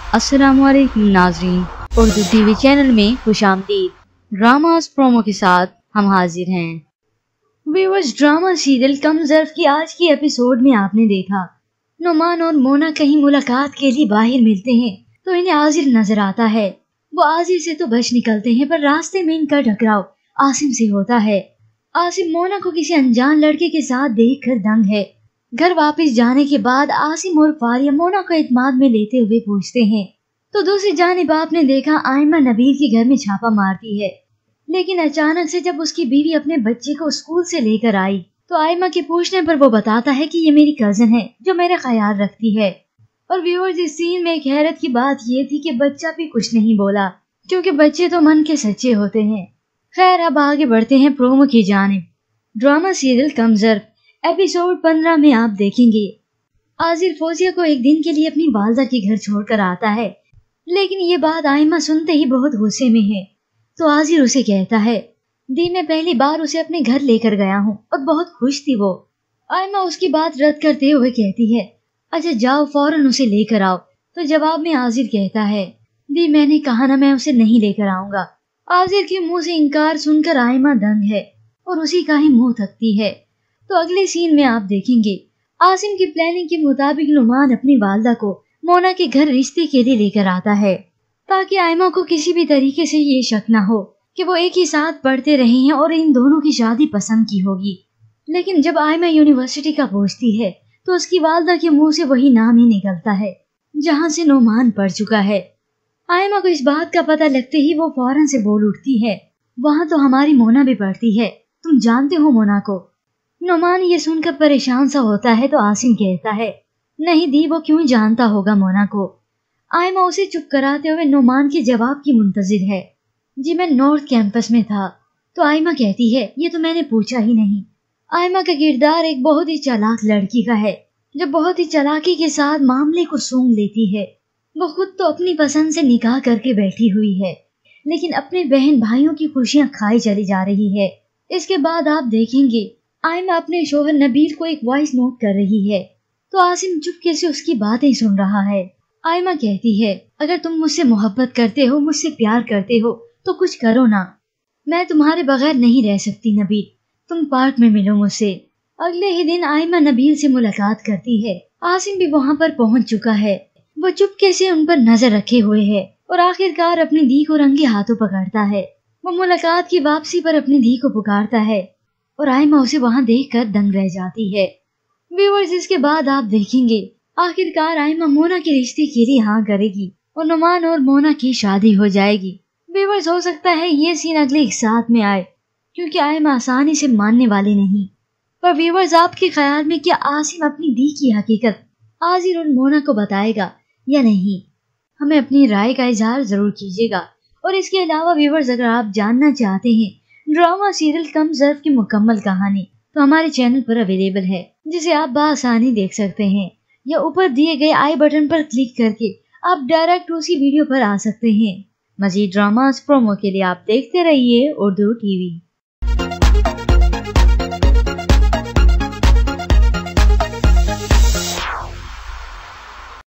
अस्सलाम वालेकुम नाज़रीन, उर्दू टीवी चैनल में खुशामदीद। ड्रामास प्रोमो के साथ हम हाजिर हैं। व्यूअर्स, ड्रामा सीरियल कम ज़र्फ़ की आज की एपिसोड में आपने देखा नुमान और मोना कहीं मुलाकात के लिए बाहर मिलते हैं तो इन्हें आसिर नजर आता है। वो आसिर से तो बच निकलते हैं पर रास्ते में इनका टकराव आसिम से होता है। आसिम मोना को किसी अनजान लड़के के साथ देखकर दंग है। घर वापस जाने के बाद आसिम और फारिया मोना को इत्माद में लेते हुए पूछते हैं तो दूसरी जानिब आपने देखा आयमा नबील के घर में छापा मारती है, लेकिन अचानक से जब उसकी बीवी अपने बच्चे को स्कूल से लेकर आई तो आयमा के पूछने पर वो बताता है कि ये मेरी कजन है जो मेरा ख्याल रखती है। और व्यूअर्स, इस सीन में एक हैरत की बात ये थी कि बच्चा भी कुछ नहीं बोला क्योंकि बच्चे तो मन के सच्चे होते हैं। खैर, अब आगे बढ़ते हैं प्रोमो की जानिब। ड्रामा सीरियल कमजर एपिसोड 15 में आप देखेंगे आसिर फौजिया को एक दिन के लिए अपनी वालदा के घर छोड़कर आता है, लेकिन ये बात आयमा सुनते ही बहुत गुस्से में है तो आसिर उसे कहता है दी मैं पहली बार उसे अपने घर लेकर गया हूँ और बहुत खुश थी वो। आयमा उसकी बात रद्द करते हुए कहती है अच्छा जाओ फौरन उसे लेकर आओ। तो जवाब में आसिर कहता है दी मैंने कहा ना मैं उसे नहीं लेकर आऊंगा। आसिर के मुंह से इनकार सुनकर आयमा दंग है और उसी का ही मुंह थकती है। तो अगले सीन में आप देखेंगे आसिम की प्लानिंग के मुताबिक नुमान अपनी वालदा को मोना के घर रिश्ते के लिए लेकर आता है ताकि आयमा को किसी भी तरीके से ये शक न हो कि वो एक ही साथ पढ़ते रहे हैं और इन दोनों की शादी पसंद की होगी। लेकिन जब आयमा यूनिवर्सिटी का पूछती है तो उसकी वालदा के मुंह से वही नाम ही निकलता है जहाँ से नुमान पढ़ चुका है। आयमा को इस बात का पता लगते ही वो फौरन से बोल उठती है वहाँ तो हमारी मोना भी पढ़ती है, तुम जानते हो मोना को। नुमान ये सुनकर परेशान सा होता है तो आसिम कहता है नहीं दी वो क्यों जानता होगा मोना को। आयमा उसे चुप कराते हुए नुमान के जवाब की मुंतजिर है जी मैं नॉर्थ कैंपस में था। तो आयमा कहती है ये तो मैंने पूछा ही नहीं। आयमा का किरदार एक बहुत ही चालाक लड़की का है जो बहुत ही चालाकी के साथ मामले को सूंघ लेती है। वो खुद तो अपनी पसंद से निकाह करके बैठी हुई है लेकिन अपने बहन भाइयों की खुशियां खाई चली जा रही है। इसके बाद आप देखेंगे आयमा अपने शोहर नबील को एक वॉइस नोट कर रही है तो आसिम चुपके से उसकी बातें सुन रहा है। आयमा कहती है अगर तुम मुझसे मोहब्बत करते हो, मुझसे प्यार करते हो तो कुछ करो ना, मैं तुम्हारे बगैर नहीं रह सकती नबील, तुम पार्क में मिलो मुझसे। अगले ही दिन आयमा नबील से मुलाकात करती है। आसिम भी वहाँ पर पहुँच चुका है। वो चुपके से उन पर नजर रखे हुए है और आखिरकार अपनी धी को रंगे हाथों पकड़ता है। वो मुलाकात की वापसी पर अपनी धी को पुकारता है और आयमा उसे वहाँ देखकर दंग रह जाती है। व्यूअर्स, इसके बाद आप देखेंगे आखिरकार आयमा मोना के रिश्ते के लिए हाँ करेगी और नुमान और मोना की शादी हो जाएगी। व्यूअर्स, हो सकता है ये सीन अगले एक साथ में आए क्योंकि आयमा आसानी से मानने वाली नहीं। पर व्यूअर्स, आपके ख्याल में क्या आसिम अपनी दी की हकीकत आसिर और मोना को बताएगा या नहीं? हमें अपनी राय का इजहार जरूर कीजिएगा। और इसके अलावा व्यूअर्स, अगर आप जानना चाहते हैं ड्रामा सीरियल कम ज़र्फ़ की मुकम्मल कहानी तो हमारे चैनल पर अवेलेबल है जिसे आप बआसानी देख सकते हैं या ऊपर दिए गए आई बटन पर क्लिक करके आप डायरेक्ट उसी वीडियो पर आ सकते हैं। मज़ीद ड्रामास प्रोमो के लिए आप देखते रहिए उर्दू टीवी।